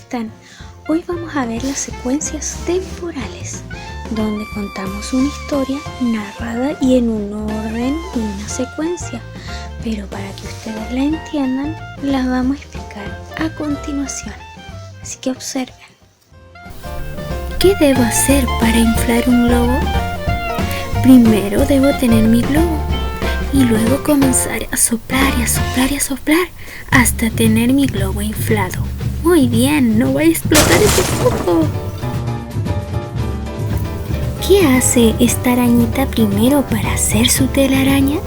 están? Hoy vamos a ver las secuencias temporales, donde contamos una historia narrada y en un orden y una secuencia. Pero para que ustedes la entiendan, la vamos a explicar a continuación. Así que observen. ¿Qué debo hacer para inflar un globo? Primero debo tener mi globo y luego comenzar a soplar y a soplar y a soplar hasta tener mi globo inflado. Muy bien, no va a explotar ese foco. ¿Qué hace esta arañita primero para hacer su telaraña?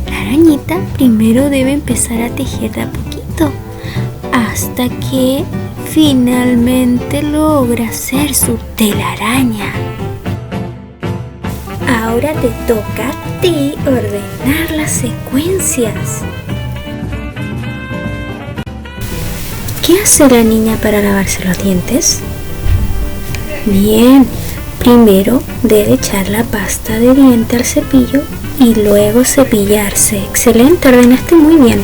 La arañita primero debe empezar a tejer de a poquito hasta que finalmente logra hacer su telaraña. Ahora te toca a ti ordenar las secuencias. ¿Qué hace la niña para lavarse los dientes? Bien, primero debe echar la pasta de diente al cepillo y luego cepillarse. Excelente, ordenaste muy bien.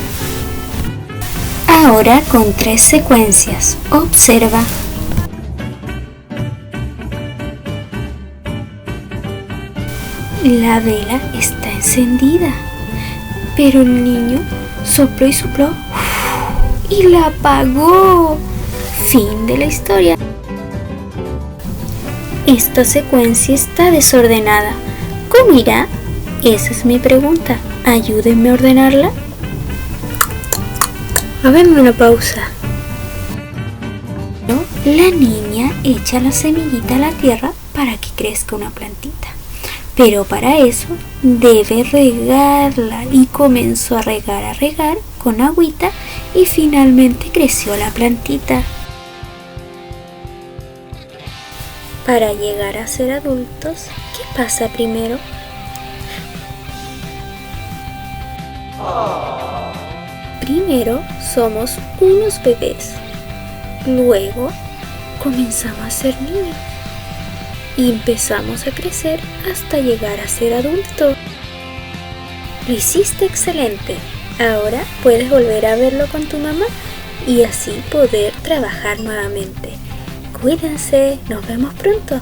Ahora con 3 secuencias. Observa. La vela está encendida, pero el niño sopló y sopló y la apagó. Fin de la historia. Esta secuencia está desordenada. ¿Cómo irá? Esa es mi pregunta. Ayúdenme a ordenarla. Hagámosle una pausa. La niña echa la semillita a la tierra para que crezca una plantita. Pero para eso debe regarla y comenzó a regar con agüita y finalmente creció la plantita. Para llegar a ser adultos, ¿qué pasa primero? Primero somos unos bebés, luego comenzamos a ser niños y empezamos a crecer hasta llegar a ser adultos. Lo hiciste excelente. Ahora puedes volver a verlo con tu mamá y así poder trabajar nuevamente. Cuídense, nos vemos pronto.